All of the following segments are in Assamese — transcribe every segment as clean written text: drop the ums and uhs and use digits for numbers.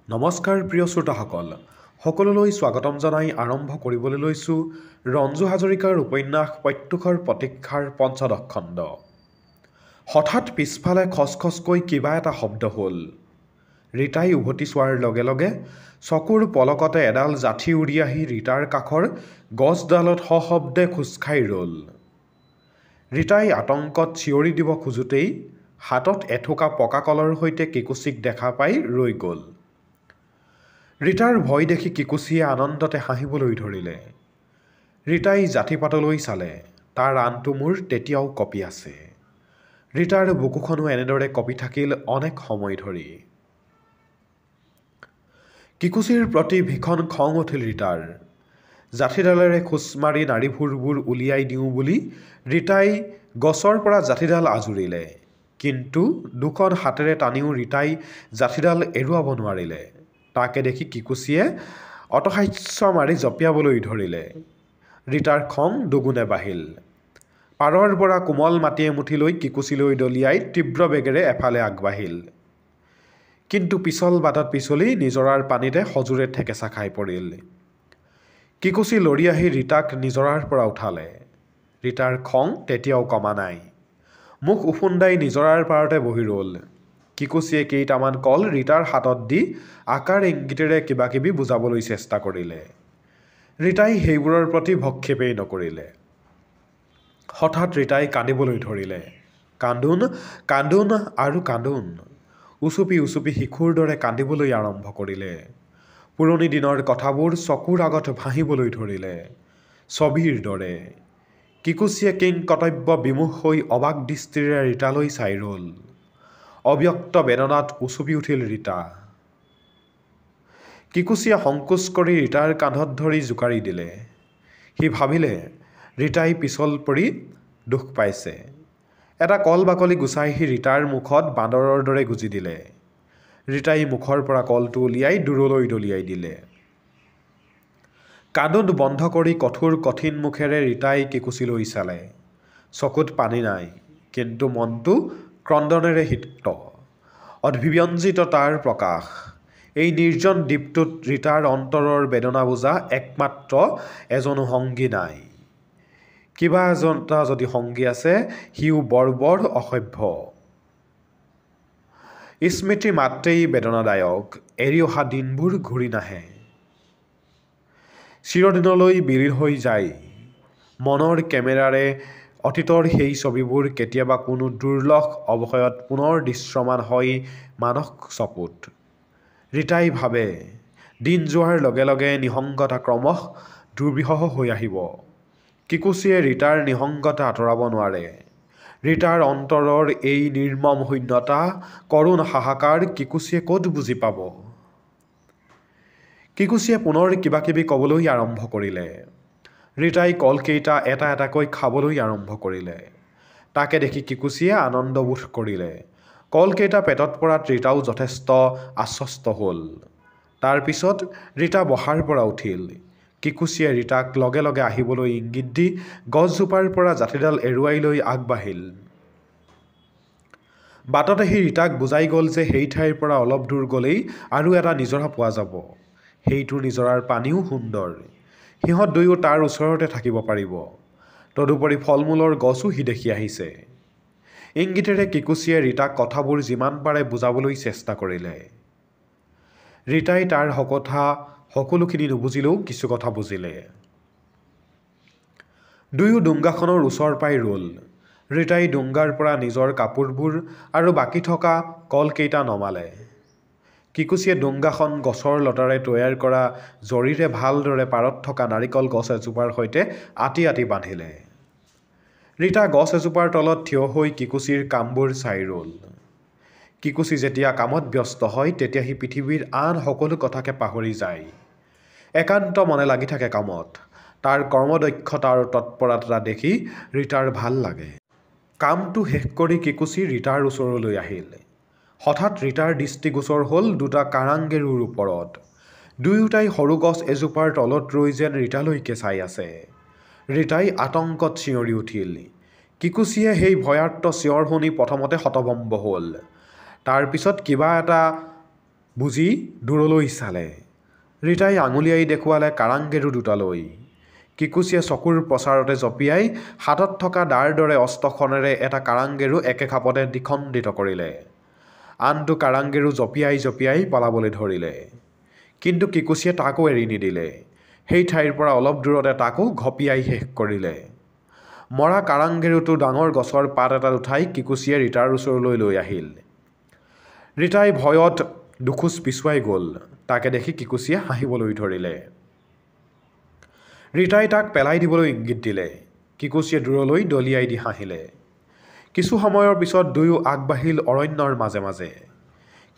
নমস্কাৰ প্ৰিয় শ্ৰোতাসকল, সকলোলৈ স্বাগতম জনাই আৰম্ভ কৰিবলৈ লৈছোঁ ৰঞ্জু হাজৰিকাৰ উপন্যাস প্ৰত্যুষৰ প্ৰতীক্ষাৰ ৫ম খণ্ড। হঠাৎ পিছফালে খচখচকৈ কিবা এটা শব্দ হ'ল। ৰীতাই উভতি চোৱাৰ লগে লগে চকুৰ পলকতে এডাল জাঠি উৰি আহি ৰীতাৰ কাষৰ গছডালত সশব্দে খোজ খাই ৰ'ল। ৰীতাই আতংকত চিঞৰি দিব খোজোতেই হাতত এথোকা পকা কলৰ সৈতে কিকুচিক দেখা পাই ৰৈ গ'ল। ৰীতাৰ ভয় দেখি কিকুচিয়ে আনন্দতে হাঁহিবলৈ ধৰিলে। ৰীতাই জাঠিপাতলৈ চালে, তাৰ আনটো মূৰ তেতিয়াও কঁপি আছে। ৰীতাৰ বুকুখনো এনেদৰে কঁপি থাকিল অনেক সময় ধৰি। কিকুচিৰ প্ৰতি ভীষণ খং উঠিল ৰীতাৰ। জাঠিডালেৰে খোজ মাৰি নাড়ীভুৰবোৰ উলিয়াই দিওঁ বুলি ৰীতাই গছৰ পৰা জাঠিডাল আজুৰিলে, কিন্তু দুখন হাতেৰে টানিও ৰীতাই জাঠিডাল এৰুৱাব নোৱাৰিলে। তাকে দেখি কিকুচিয়ে অটহাস্য মাৰি জঁপিয়াবলৈ ধৰিলে। ৰীতাৰ খং দুগুণে বাঢ়িল। পাৰৰ পৰা কোমল মাটি এমুঠি লৈ কিকুচিলৈ দলিয়াই তীব্ৰ বেগেৰে এফালে আগবাঢ়িল। কিন্তু পিছল বাটত পিছলি নিজৰাৰ পানীতে সজোৰে ঠেকেচা খাই পৰিল। কিকুচি লৰি আহি ৰীতাক নিজৰাৰ পৰা উঠালে। ৰীতাৰ খং তেতিয়াও কমা নাই। মুখ উফুন্দাই নিজৰাৰ পাৰতে বহি ৰ'ল। কিকুচিয়ে কেইটামান কল ৰীতাৰ হাতত দি আকাৰ ইংগিতেৰে কিবা কিবি বুজাবলৈ চেষ্টা কৰিলে। ৰীতাই সেইবোৰৰ প্ৰতি ভক্ষেপেই নকৰিলে। হঠাৎ ৰীতাই কান্দিবলৈ ধৰিলে। কান্দোন কান্দোন আৰু কান্দোন। উচুপি উচুপি শিশুৰ দৰে কান্দিবলৈ আৰম্ভ কৰিলে। পুৰণি দিনৰ কথাবোৰ চকুৰ আগত ভাঁহিবলৈ ধৰিলে, ছবিৰ দৰে। কিকুচিয়ে কিংকৰ্তব্য বিমুখ হৈ অবাক দৃষ্টিৰে ৰীতালৈ চাই ৰ'ল। অব্যক্ত বেদনাত উচুপি উঠিল ৰীতা। কিকুচিয়ে সংকোচ কৰি ৰীতাৰ কান্ধত ধৰি জোকাৰি দিলে। সি ভাবিলে ৰীতাই পিছল পৰি দুখ পাইছে। এটা কল বাকলি গুচাই সি ৰীতাৰ মুখত বান্দৰৰ দৰে গুজি দিলে। ৰীতাই মুখৰ পৰা কলটো উলিয়াই দূৰলৈ দলিয়াই দিলে। কান্দোন বন্ধ কৰি কঠিন মুখেৰে ৰীতাই কিকুচিলৈ চালে। চকুত পানী নাই, কিন্তু মনটো ক্ৰন্দনেৰে সিক্ত। অভিব্যঞ্জিত তাৰ প্ৰকাশ। এই নিৰ্জন দ্বীপটোত ৰীতাৰ অন্তৰৰ বেদনা বুজা একমাত্ৰ এজনো সংগী নাই। কিবা এজনটা যদি সংগী আছে, সিও বৰ্বৰ অসভ্য। স্মৃতি মাত্ৰেই বেদনাদায়ক, এৰি অহা দিনবোৰ ঘূৰি নাহে। চিৰদিনলৈ বিলীন হৈ যায়। মনৰ কেমেৰাৰে অতীতৰ সেই ছবিবোৰ কেতিয়াবা কোনো দুৰ্লভ অৱয়ত পুনৰ দৃশ্যমান হয় মানস চকুত। ৰীতাই ভাবে, দিন যোৱাৰ লগে লগে নিসংগতা ক্ৰমশ দুৰ্বিষহ হৈ আহিব। কিকুচিয়ে ৰীতাৰ নিসংগতা আঁতৰাব নোৱাৰে। ৰীতাৰ অন্তৰৰ এই নিৰ্মম শূন্যতা, কৰুণ হাহাকাৰ কিকুচিয়ে ক'ত বুজি পাব? কিকুচিয়ে পুনৰ কিবা কিবি ক'বলৈ আৰম্ভ কৰিলে। ৰীতাই কলকেইটা এটা এটাকৈ খাবলৈ আৰম্ভ কৰিলে। তাকে দেখি কিকুচিয়ে আনন্দবোধ কৰিলে। কলকেইটা পেটত পৰাত ৰীতাও যথেষ্ট আশ্বস্ত হ'ল। তাৰ পিছত ৰীতা বহাৰ পৰা উঠিল। কিকুচিয়ে ৰীতাক লগে লগে আহিবলৈ ইংগিত দি গছজোপাৰ পৰা জাঠিডাল এৰুৱাই লৈ আগবাঢ়িল। বাটতে সি ৰীতাক বুজাই গ'ল যে সেই ঠাইৰ পৰা অলপ দূৰ গ'লেই আৰু এটা নিজৰা পোৱা যাব। সেইটো নিজৰাৰ পানীও সুন্দৰ। সিহঁত দুয়ো তাৰ ওচৰতে থাকিব পাৰিব। তদুপৰি ফল মূলৰ গছো সি দেখি আহিছে। ইংগিতেৰে কিকুচিয়ে ৰীতাক কথাবোৰ যিমান পাৰে বুজাবলৈ চেষ্টা কৰিলে। ৰীতাই তাৰ কথা সকলোখিনি নুবুজিলেও কিছু কথা বুজিলে। দুয়ো ডুংগাখনৰ ওচৰ পাই ৰ'ল। ৰীতাই ডুংগাৰ পৰা নিজৰ কাপোৰবোৰ আৰু বাকী থকা কলকেইটা নমালে। কিকুচিয়ে ডুংগাখন গছৰ লতাৰে তৈয়াৰ কৰা জৰীৰে ভালদৰে পাৰত থকা নাৰিকল গছ এজোপাৰ সৈতে আঁতি আঁতি বান্ধিলে। ৰীতা গছ এজোপাৰ তলত থিয় হৈ কিকুচিৰ কামবোৰ চাই ৰ'ল। কিকুচি যেতিয়া কামত ব্যস্ত হয়, তেতিয়া সি পৃথিৱীৰ আন সকলো কথাকে পাহৰি যায়। একান্ত মনে লাগি থাকে কামত। তাৰ কৰ্মদক্ষতা আৰু তৎপৰতা দেখি ৰীতাৰ ভাল লাগে। কামটো শেষ কৰি কিকুচি ৰীতাৰ ওচৰলৈ আহিল। হঠাৎ ৰীতাৰ দৃষ্টিগোচৰ হ'ল দুটা কাৰাংগেৰুৰ ওপৰত। দুয়োটাই সৰু গছ এজোপাৰ তলত ৰৈ যেন ৰীতালৈকে চাই আছে। ৰীতাই আতংকত চিঞৰি উঠিল। কিকুচিয়ে সেই ভয়াৰ্ত চিঞৰ শুনি প্ৰথমতে হতভম্ব হ'ল। তাৰ পিছত কিবা এটা বুজি দূৰলৈ চালে। ৰীতাই আঙুলিয়াই দেখুৱালে কাৰাংগেৰু দুটালৈ। কিকুচিয়ে চকুৰ প্ৰচাৰতে জঁপিয়াই হাতত থকা দাৰ দৰে অস্ত্ৰখনেৰে এটা কাৰাংগেৰু একে খাপতে দ্বিখণ্ডিত কৰিলে। আনটো কাৰাংগেৰু জঁপিয়াই জঁপিয়াই পলাবলৈ ধৰিলে। কিন্তু কিকুচিয়ে তাকো এৰি নিদিলে। সেই ঠাইৰ পৰা অলপ দূৰতে তাকো ঘপিয়াই শেষ কৰিলে। মৰা কাৰাংগেৰুটো ডাঙৰ গছৰ পাত এটাত উঠাই কিকুচিয়ে ৰীতাৰ ওচৰলৈ লৈ আহিল। ৰীতাই ভয়ত দুখোজ পিছুৱাই গ'ল। তাকে দেখি কিকুচিয়ে হাঁহিবলৈ ধৰিলে। ৰীতাই তাক পেলাই দিবলৈ ইংগিত দিলে। কিকুচিয়ে দূৰলৈ দলিয়াই দি হাঁহিলে। কিছু সময়ৰ পিছত দুয়ো আগবাঢ়িল অৰণ্যৰ মাজে মাজে।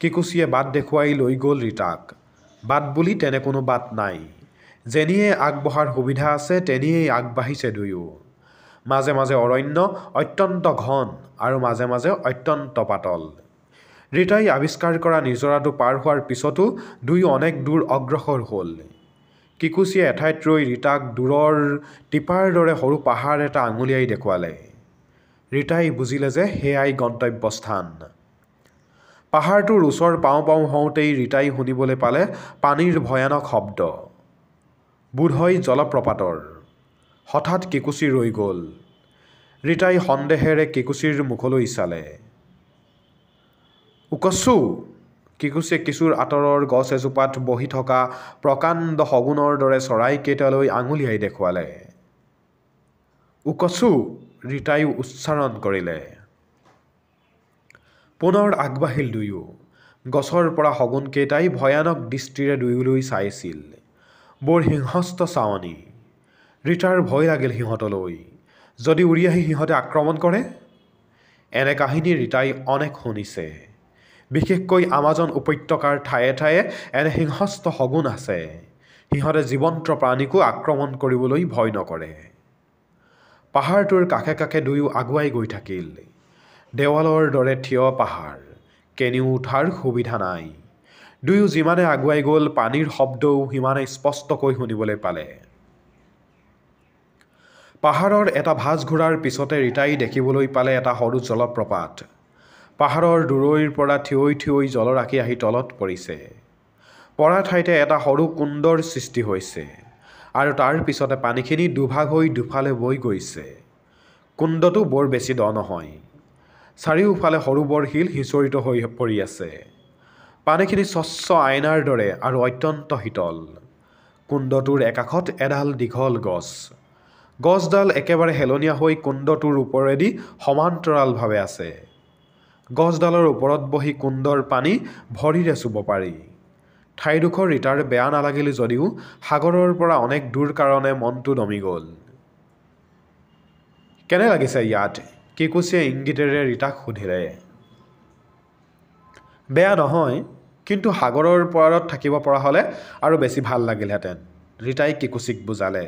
কিকুচিয়ে বাট দেখুৱাই লৈ গ'ল ৰীতাক। বাট বুলি তেনে কোনো বাট নাই। যেনিয়ে আগবঢ়াৰ সুবিধা আছে তেনিয়েই আগবাঢ়িছে দুয়ো। মাজে মাজে অৰণ্য অত্যন্ত ঘন আৰু মাজে মাজে অত্যন্ত পাতল। ৰীতাই আৱিষ্কাৰ কৰা নিজৰাটো পাৰ হোৱাৰ পিছতো দুয়ো অনেক দূৰ অগ্ৰসৰ হ'ল। কিকুচিয়ে এঠাইত ৰৈ ৰীতাক দূৰৰ টিপাৰ দৰে সৰু পাহাৰ এটা আঙুলিয়াই দেখুৱালে। ৰীতাই বুজিলে যে সেয়াই গন্তব্যস্থান। পাহাৰটোৰ ওচৰ পাওঁ পাওঁ হওঁতেই ৰীতাই শুনিবলৈ পালে পানীৰ ভয়ানক শব্দ। বোধহয় জলপ্ৰপাতৰ। হঠাৎ কিকুচি ৰৈ গ'ল। ৰীতাই সন্দেহেৰে কিকুচিৰ মুখলৈ চালে। উকচু! কিকুচিয়ে কিছুৰ আঁতৰৰ গছ এজোপাত বহি থকা প্ৰকাণ্ড শগুনৰ দৰে চৰাইকেইটালৈ আঙুলিয়াই দেখুৱালে। উকচু! ৰীতাইও উচ্চাৰণ কৰিলে। পুনৰ আগবাঢ়িল দুয়ো। গছৰ পৰা শগুনকেইটাই ভয়ানক দৃষ্টিৰে দুয়োলৈ চাইছিল। বৰ হিংস্ৰ চাৱনি। ৰীতাৰ ভয় লাগিল সিহঁতলৈ। যদি উৰি আহি সিহঁতে আক্ৰমণ কৰে? এনে কাহিনী ৰীতাই অনেক শুনিছে। বিশেষকৈ আমাজন উপত্যকাৰ ঠায়ে ঠায়ে এনে হিংস্ৰ শগুন আছে। সিহঁতে জীৱন্ত প্ৰাণীকো আক্ৰমণ কৰিবলৈ ভয় নকৰে। পাহাৰটোৰ কাষে কাষে দুয়ো আগুৱাই গৈ থাকিল। দেৱালৰ দৰে থিয় পাহাৰ। কেনিও উঠাৰ সুবিধা নাই। দুয়ো যিমানে আগুৱাই গ'ল পানীৰ শব্দও সিমানে স্পষ্টকৈ শুনিবলৈ পালে। পাহাৰৰ এটা ভাঁজ ঘূৰাৰ পিছতে ৰীতাই দেখিবলৈ পালে এটা সৰু জলপ্ৰপাত। পাহাৰৰ দূৰৈৰ পৰা থিয়ৈ থিয়ৈ জলৰাশি আহি তলত পৰিছে। পৰা ঠাইতে এটা সৰু কুণ্ডৰ সৃষ্টি হৈছে আৰু তাৰ পিছতে পানীখিনি দুভাগ হৈ দুফালে বৈ গৈছে। কুণ্ডটো বৰ বেছি দ নহয়। চাৰিওফালে সৰু বৰ শিল সিঁচৰিত হৈ পৰি আছে। পানীখিনি স্বচ্ছ আইনাৰ দৰে আৰু অত্যন্ত শীতল। কুণ্ডটোৰ একাষত এডাল দীঘল গছ। গছডাল একেবাৰে হেলনীয়া হৈ কুণ্ডটোৰ ওপৰেদি সমান্তৰালভাৱে আছে। গছডালৰ ওপৰত বহি কুণ্ডৰ পানী ভৰিৰে চুব পাৰি। ঠাইডোখৰ ৰীতাৰ বেয়া নালাগিল যদিও সাগৰৰ পৰা অনেক দূৰ কাৰণে মনটো দমি গ'ল। কেনে লাগিছে ইয়াত? কিকুচিয়ে ইংগিতেৰে ৰীতাক সুধিলে। বেয়া নহয়, কিন্তু সাগৰৰ পাৰত থাকিব পৰা হ'লে আৰু বেছি ভাল লাগিলহেঁতেন, ৰীতাই কিকুচিক বুজালে।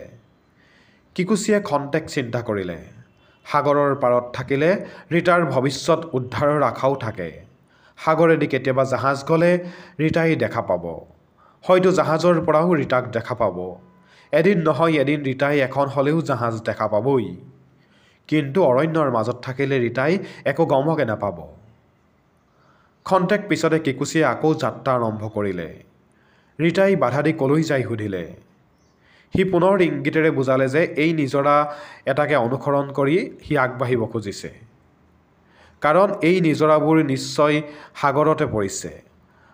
কিকুচিয়ে খন্তেক চিন্তা কৰিলে। সাগৰৰ পাৰত থাকিলে ৰীতাৰ ভৱিষ্যত উদ্ধাৰৰ আশাও থাকে। সাগৰেদি কেতিয়াবা জাহাজ গ'লে ৰীতাই দেখা পাব। হয়তো জাহাজৰ পৰাও ৰীতাক দেখা পাব। এদিন নহয় এদিন ৰীতাই এখন হ'লেও জাহাজ দেখা পাবই। কিন্তু অৰণ্যৰ মাজত থাকিলে ৰীতাই একো গমকে নাপাব। খন্তেক পিছতে কিকুচিয়ে আকৌ যাত্ৰা আৰম্ভ কৰিলে। ৰীতাই বাধা দি কলৈ যাই সুধিলে। সি পুনৰ ইংগিতেৰে বুজালে যে এই নিজৰা এটাকে অনুসৰণ কৰি সি আগবাঢ়িব খুজিছে। কাৰণ এই নিজৰাবোৰ নিশ্চয় সাগৰতে পৰিছে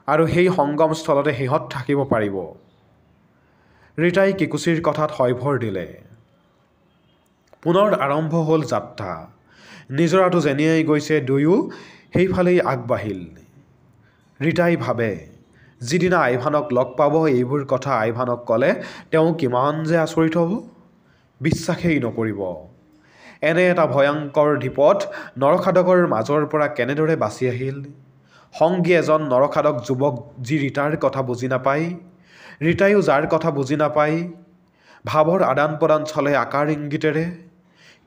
আৰু সেই সংগমস্থলতে সিহঁত থাকিব পাৰিব। ৰীতাই কিকুচিৰ কথাত হয়ভৰ দিলে। পুনৰ আৰম্ভ হ'ল যাত্ৰা। নিজৰাটো যেনিয়াই গৈছে দুয়ো সেইফালেই আগবাঢ়িল। ৰীতাই ভাবে, যিদিনা আইভানক লগ পাব এইবোৰ কথা আইভানক ক'লে তেওঁ কিমান যে আচৰিত হ'ব। বিশ্বাসেই নকৰিব। এনে এটা ভয়ংকৰ ঢিপত নৰখাদকৰ মাজৰ পৰা কেনেদৰে বাচি আহিল। সংগী এজন নৰখাদক যুৱক যি ৰীতাৰ কথা বুজি নাপায়, ৰীতাইও যাৰ কথা বুজি নাপায়। ভাৱৰ আদান প্ৰদান চলে আকাৰ ইংগিতেৰে।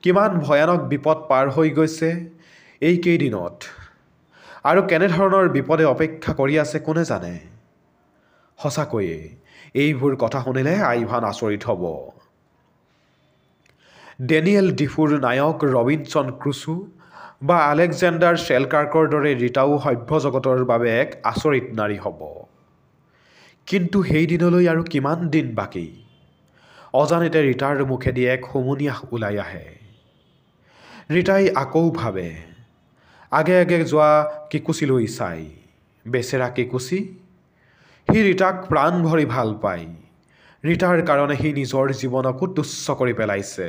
কিমান ভয়ানক বিপদ পাৰ হৈ গৈছে এইকেইদিনত। আৰু কেনেধৰণৰ বিপদে অপেক্ষা কৰি আছে কোনে জানে। সঁচাকৈয়ে এইবোৰ কথা শুনিলে আইভান আচৰিত হ'ব। ডেনিয়েল ডিফুৰ নায়ক ৰবিনছন ক্ৰুছো বা আলেকজেণ্ডাৰ শ্বেলকাৰ্কৰ দৰে ৰীতাও সভ্য জগতৰ বাবে এক আচৰিত নাৰী হ'ব। কিন্তু সেই দিনলৈ আৰু কিমান দিন বাকী অজানিতে ৰীতাৰ মুখেদি এক হুমুনিয়াহ ওলাই আহে ৰীতাই আকৌ ভাবে আগে আগে যোৱা কিকুচিলৈ চাই বেচেৰা কিকুচি সি ৰীতাক প্ৰাণ ভৰি ভাল পায় ৰীতাৰ কাৰণে সি নিজৰ জীৱনকো তুচ্ছ কৰি পেলাইছে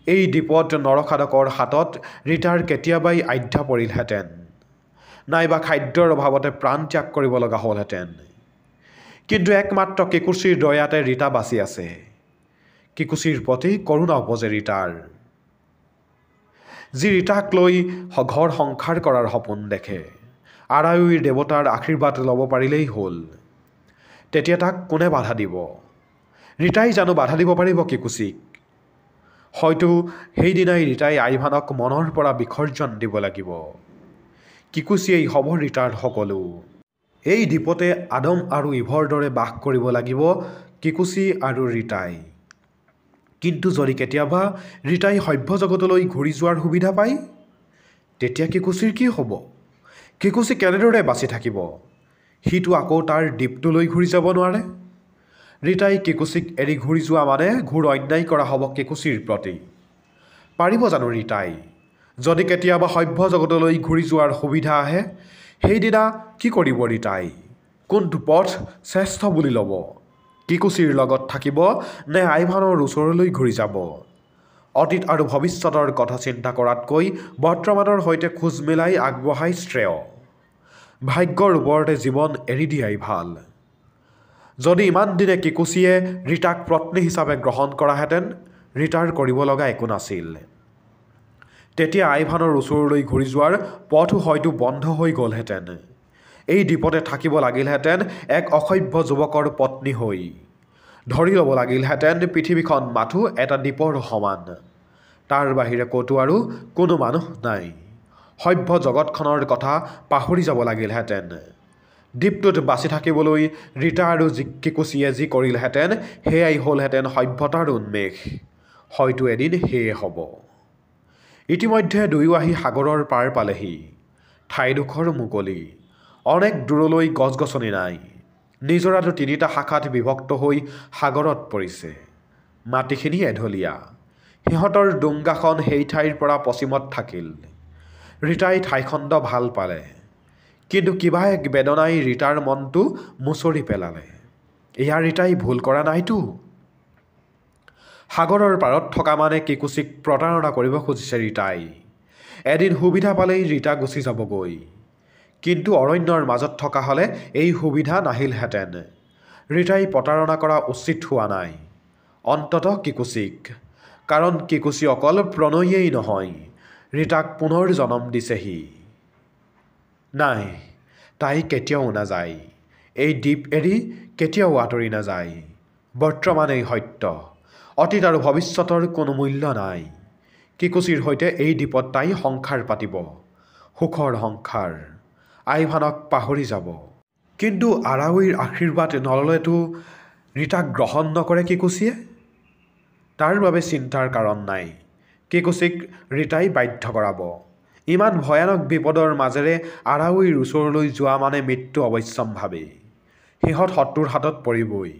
এই দ্বীপত নৰখাদকৰ হাতত ৰীতাৰ কেতিয়াবাই আধ্যা পৰিলহেঁতেন নাইবা খাদ্যৰ অভাৱতে প্ৰাণ ত্যাগ কৰিব লগা হ'লহেঁতেন কিন্তু একমাত্ৰ কিকুচিৰ দয়াতে ৰীতা বাচি আছে কিকুচিৰ প্ৰতি কৰুণা উপজে ৰীতাৰ যি ৰীতাক লৈ ঘৰ সংসাৰ কৰাৰ সপোন দেখে আৰায়ুৰ দেৱতাৰ আশীৰ্বাদ ল'ব পাৰিলেই হ'ল তেতিয়া তাক কোনে বাধা দিব ৰীতাই জানো বাধা দিব পাৰিব কিকুচিক হয়তো সেইদিনাই ৰীতাই আইভানক মনৰ পৰা বিসৰ্জন দিব লাগিব কিকুচিয়েই হ'ব ৰীতাৰ সকলো এই দ্বীপতে আদম আৰু ইভৰ দৰে বাস কৰিব লাগিব কিকুচি আৰু ৰীতাই কিন্তু যদি কেতিয়াবা ৰীতাই সভ্য জগতলৈ ঘূৰি যোৱাৰ সুবিধা পায় তেতিয়া কিকুচিৰ কি হ'ব কিকুচি কেনেদৰে বাচি থাকিব সিটো আকৌ তাৰ দ্বীপটোলৈ ঘূৰি যাব নোৱাৰে ৰীতাই কিকুচিক এৰি ঘূৰি যোৱা মানে ঘূৰ অন্যায় কৰা হ'ব কিকুচিৰ প্ৰতি পাৰিব জানো ৰীতাই যদি কেতিয়াবা সভ্য জগতলৈ ঘূৰি যোৱাৰ সুবিধা আহে সেইদিনা কি কৰিব ৰীতাই কোনটো পথ শ্ৰেষ্ঠ বুলি ল'ব কিকুচিৰ লগত থাকিব নে আইভানৰ ওচৰলৈ ঘূৰি যাব অতীত আৰু ভৱিষ্যতৰ কথা চিন্তা কৰাতকৈ বৰ্তমানৰ সৈতে খোজ মিলাই আগবঢ়াই শ্ৰেয় ভাগ্যৰ ওপৰতে জীৱন এৰি দিয়াই ভাল যদি ইমান দিনে কিকুচিয়ে ৰীতাক পত্নী হিচাপে গ্ৰহণ কৰাহেঁতেন ৰীতাৰ কৰিব লগা একো নাছিল তেতিয়া আইভানৰ ওচৰলৈ ঘূৰি যোৱাৰ পথো হয়তো বন্ধ হৈ গ'লহেঁতেন এই দ্বীপতে থাকিব লাগিলহেঁতেন এক অসভ্য যুৱকৰ পত্নী হৈ ধৰি ল'ব লাগিলহেঁতেন পৃথিৱীখন মাথো এটা দ্বীপৰ সমান তাৰ বাহিৰে ক'তো আৰু কোনো মানুহ নাই সভ্য জগতখনৰ কথা পাহৰি যাব লাগিলহেঁতেন দ্বীপটোত বাচি থাকিবলৈ ৰীতা আৰু কিকুচিয়ে যি কৰিলহেঁতেন সেয়াই হ'লহেঁতেন সভ্যতাৰ উন্মেষ হয়তো এদিন সেয়ে হ'ব ইতিমধ্যে দুয়ো আহি সাগৰৰ পাৰ পালেহি ঠাইডোখৰ মুকলি অনেক দূৰলৈ গছ গছনি নাই নিজৰাটো তিনিটা শাখাত বিভক্ত হৈ সাগৰত পৰিছে মাটিখিনি এঢলীয়া সিহঁতৰ ডুংগাখন সেই ঠাইৰ পৰা পশ্চিমত থাকিল ৰীতাই ঠাইখণ্ড ভাল পালে কিন্তু কিবা এক বেদনাই ৰীতাৰ মনটো মুচৰি পেলালে এয়া ৰীতাই ভুল কৰা নাইতো সাগৰৰ পাৰত থকা মানে কিকুচিক প্ৰতাৰণা কৰিব খুজিছে ৰীতাই এদিন সুবিধা পালেই ৰীতা গুচি যাবগৈ কিন্তু অৰণ্যৰ মাজত থকা হ'লে এই সুবিধা নাহিলহেঁতেন ৰীতাই প্ৰতাৰণা কৰা উচিত হোৱা নাই অন্ততঃ কিকুচিক কাৰণ কিকুচি অকল প্ৰণয়েই নহয় ৰীতাক পুনৰ জনম দিছেহি নাই তাই কেতিয়াও নাযায় এই দ্বীপ এৰি কেতিয়াও আঁতৰি নাযায় বৰ্তমানেই সত্য অতীত আৰু ভৱিষ্যতৰ কোনো মূল্য নাই কিকুচিৰ সৈতে এই দ্বীপত তাই সংসাৰ পাতিব সুখৰ সংসাৰ আইভানক পাহৰি যাব কিন্তু আৰাৱৈৰ আশীৰ্বাদ নল'লেতো ৰীতাক গ্ৰহণ নকৰে কিকুচিয়ে তাৰ বাবে চিন্তাৰ কাৰণ নাই কিকুচিক ৰীতাই বাধ্য কৰাব ইমান ভয়ানক বিপদৰ মাজেৰে আৰাৱৈৰ ওচৰলৈ যোৱা মানে মৃত্যু অৱশ্যম্ভাৱী সিহঁত শত্ৰুৰ হাতত পৰিবই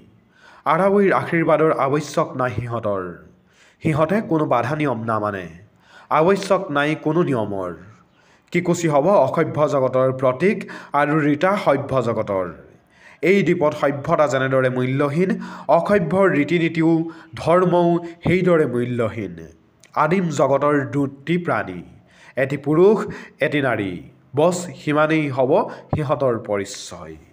আৰাৱৈৰ আশীৰ্বাদৰ আৱশ্যক নাই সিহঁতে কোনো বাধা নিয়ম নামানে আৱশ্যক নাই কোনো নিয়মৰ কিকুচি হ'ব অসভ্য জগতৰ প্ৰতীক আৰু ৰীতা সভ্য জগতৰ এই দ্বীপত সভ্যতা যেনেদৰে মূল্যহীন অসভ্যৰ ৰীতি নীতিও ধৰ্মও সেইদৰে মূল্যহীন আদিম জগতৰ দুটি প্ৰাণী এটি পুৰুষ এটি নাৰী বছ সিমানেই হ'ব সিহঁতৰ পৰিচয়